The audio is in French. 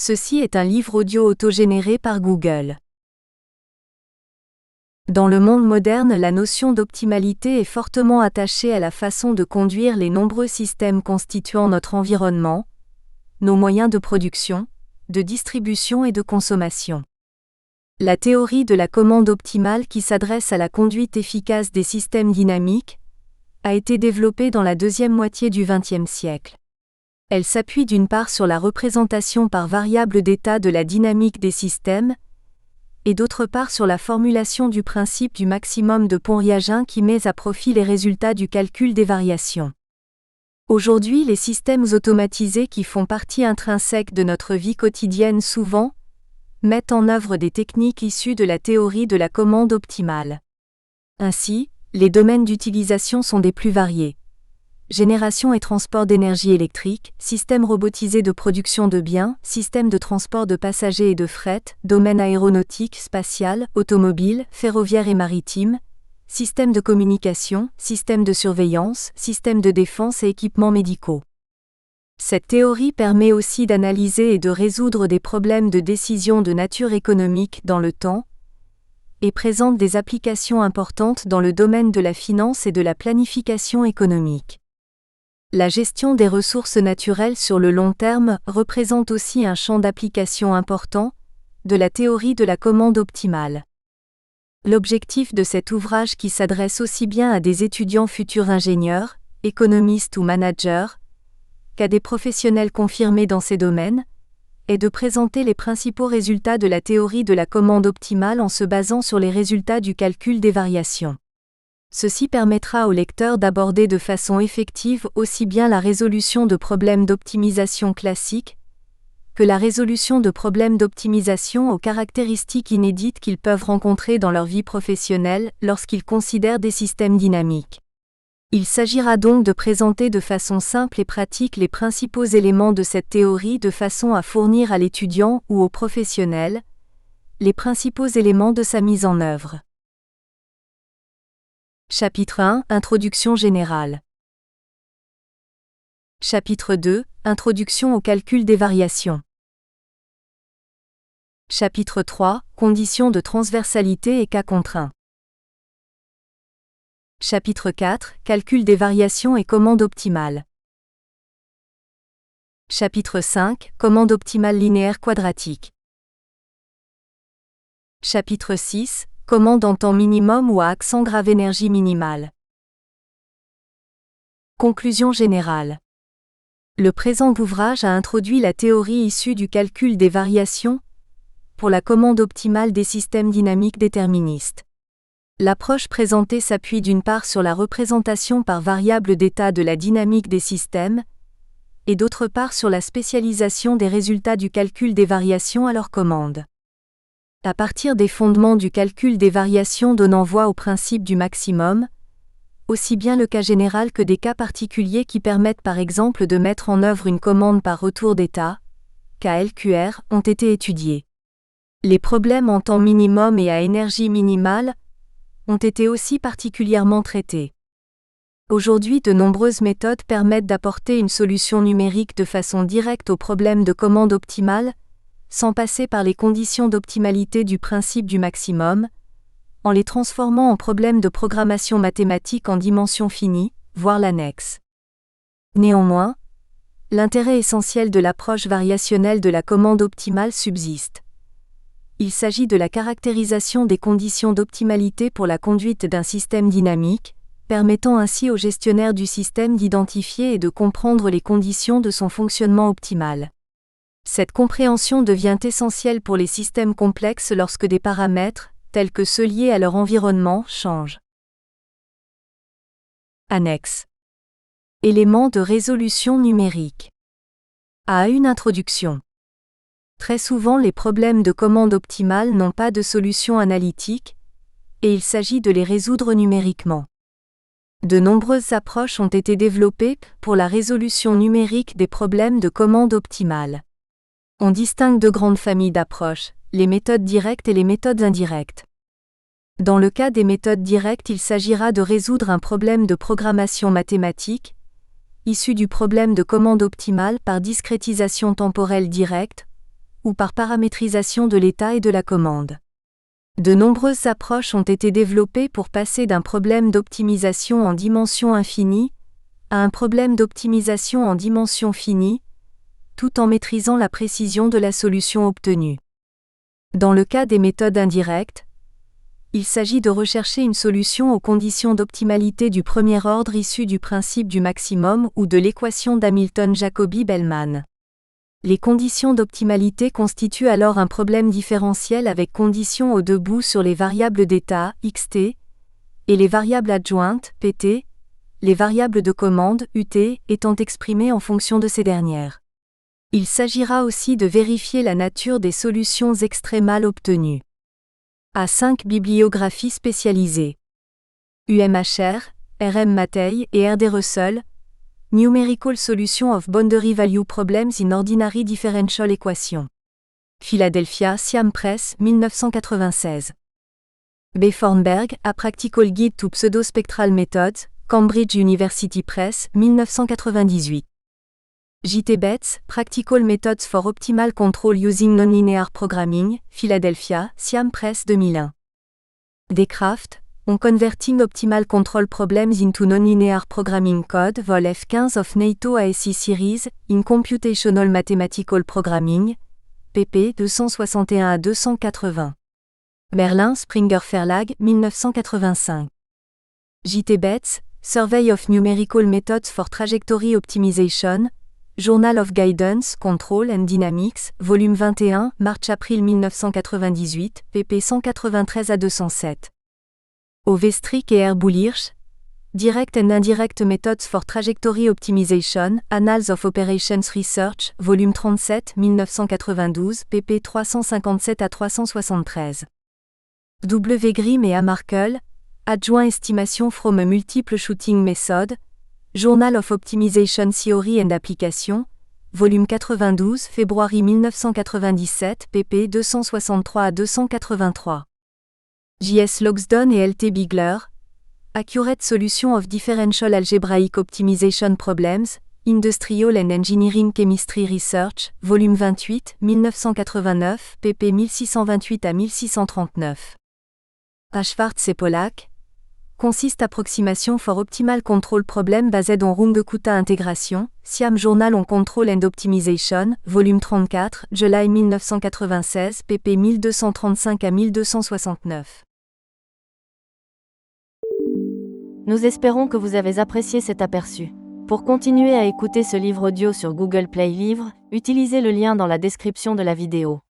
Ceci est un livre audio autogénéré par Google. Dans le monde moderne, la notion d'optimalité est fortement attachée à la façon de conduire les nombreux systèmes constituant notre environnement, nos moyens de production, de distribution et de consommation. La théorie de la commande optimale qui s'adresse à la conduite efficace des systèmes dynamiques a été développée dans la deuxième moitié du XXe siècle. Elle s'appuie d'une part sur la représentation par variable d'état de la dynamique des systèmes, et d'autre part sur la formulation du principe du maximum de Pont-Riagin qui met à profit les résultats du calcul des variations. Aujourd'hui, les systèmes automatisés qui font partie intrinsèque de notre vie quotidienne souvent mettent en œuvre des techniques issues de la théorie de la commande optimale. Ainsi, les domaines d'utilisation sont des plus variés. Génération et transport d'énergie électrique, système robotisé de production de biens, système de transport de passagers et de fret, domaine aéronautique, spatial, automobile, ferroviaire et maritime, système de communication, système de surveillance, système de défense et équipements médicaux. Cette théorie permet aussi d'analyser et de résoudre des problèmes de décision de nature économique dans le temps, et présente des applications importantes dans le domaine de la finance et de la planification économique. La gestion des ressources naturelles sur le long terme représente aussi un champ d'application important de la théorie de la commande optimale. L'objectif de cet ouvrage, qui s'adresse aussi bien à des étudiants futurs ingénieurs, économistes ou managers, qu'à des professionnels confirmés dans ces domaines, est de présenter les principaux résultats de la théorie de la commande optimale en se basant sur les résultats du calcul des variations. Ceci permettra au lecteur d'aborder de façon effective aussi bien la résolution de problèmes d'optimisation classiques que la résolution de problèmes d'optimisation aux caractéristiques inédites qu'ils peuvent rencontrer dans leur vie professionnelle lorsqu'ils considèrent des systèmes dynamiques. Il s'agira donc de présenter de façon simple et pratique les principaux éléments de cette théorie de façon à fournir à l'étudiant ou au professionnel les principaux éléments de sa mise en œuvre. Chapitre 1 – Introduction générale. Chapitre 2 – Introduction au calcul des variations. Chapitre 3 – Conditions de transversalité et cas contraints. Chapitre 4 – Calcul des variations et commande optimale. Chapitre 5 – Commande optimale linéaire quadratique. Chapitre 6 – Commande en temps minimum ou à accent grave énergie minimale. Conclusion générale. Le présent ouvrage a introduit la théorie issue du calcul des variations pour la commande optimale des systèmes dynamiques déterministes. L'approche présentée s'appuie d'une part sur la représentation par variable d'état de la dynamique des systèmes, et d'autre part sur la spécialisation des résultats du calcul des variations à leur commande. À partir des fondements du calcul des variations donnant voix au principe du maximum, aussi bien le cas général que des cas particuliers qui permettent par exemple de mettre en œuvre une commande par retour d'état, KLQR, ont été étudiés. Les problèmes en temps minimum et à énergie minimale ont été aussi particulièrement traités. Aujourd'hui, de nombreuses méthodes permettent d'apporter une solution numérique de façon directe aux problèmes de commande optimale, sans passer par les conditions d'optimalité du principe du maximum, en les transformant en problèmes de programmation mathématique en dimension finie, voire l'annexe. Néanmoins, l'intérêt essentiel de l'approche variationnelle de la commande optimale subsiste. Il s'agit de la caractérisation des conditions d'optimalité pour la conduite d'un système dynamique, permettant ainsi au gestionnaire du système d'identifier et de comprendre les conditions de son fonctionnement optimal. Cette compréhension devient essentielle pour les systèmes complexes lorsque des paramètres, tels que ceux liés à leur environnement, changent. Annexe. Éléments de résolution numérique. À une introduction. Très souvent, les problèmes de commande optimale n'ont pas de solution analytique, et il s'agit de les résoudre numériquement. De nombreuses approches ont été développées pour la résolution numérique des problèmes de commande optimale. On distingue deux grandes familles d'approches, les méthodes directes et les méthodes indirectes. Dans le cas des méthodes directes, il s'agira de résoudre un problème de programmation mathématique, issu du problème de commande optimale par discrétisation temporelle directe, ou par paramétrisation de l'état et de la commande. De nombreuses approches ont été développées pour passer d'un problème d'optimisation en dimension infinie à un problème d'optimisation en dimension finie, tout en maîtrisant la précision de la solution obtenue. Dans le cas des méthodes indirectes, il s'agit de rechercher une solution aux conditions d'optimalité du premier ordre issues du principe du maximum ou de l'équation d'Hamilton-Jacobi-Bellman. Les conditions d'optimalité constituent alors un problème différentiel avec conditions aux deux bouts sur les variables d'état, xt, et les variables adjointes, pt, les variables de commande, ut, étant exprimées en fonction de ces dernières. Il s'agira aussi de vérifier la nature des solutions extrémales obtenues. A5 bibliographies spécialisées. UMHR, RM Matei et R.D. Russell, Numerical Solution of Boundary Value Problems in Ordinary Differential Equation. Philadelphia, Siam Press, 1996. B. Thornberg, A Practical Guide to Pseudospectral Methods, Cambridge University Press, 1998. J.T. Betts, Practical Methods for Optimal Control Using Nonlinear Programming, Philadelphia, Siam Press 2001. D. Craft, On Converting Optimal Control Problems into Nonlinear Programming Code, Vol F15 of NATO ASI Series, in Computational Mathematical Programming, pp. 261 à 280. Berlin, Springer Verlag, 1985. J.T. Betts, Survey of Numerical Methods for Trajectory Optimization, Journal of Guidance, Control and Dynamics, volume 21, March-April 1998, pp. 193 à 207. Ovestrick et Herbulirch, Direct and Indirect Methods for Trajectory Optimization, Annals of Operations Research, volume 37, 1992, pp. 357 à 373. W. Grimm et A. Markle, Adjoint Estimation from a Multiple Shooting Method, Journal of Optimization Theory and Application, volume 92, février 1997, pp. 263 à 283. J.S. Logsdon et L.T. Bigler, Accurate Solution of Differential Algebraic Optimization Problems, Industrial and Engineering Chemistry Research, volume 28, 1989, pp. 1628 à 1639. A. Schwartz et Pollack, Consist Approximation for Optimal Control Problem Based on Runge-Kutta Integration, Siam Journal on Control and Optimization, volume 34, July 1996, pp. 1235 à 1269. Nous espérons que vous avez apprécié cet aperçu. Pour continuer à écouter ce livre audio sur Google Play Livres, utilisez le lien dans la description de la vidéo.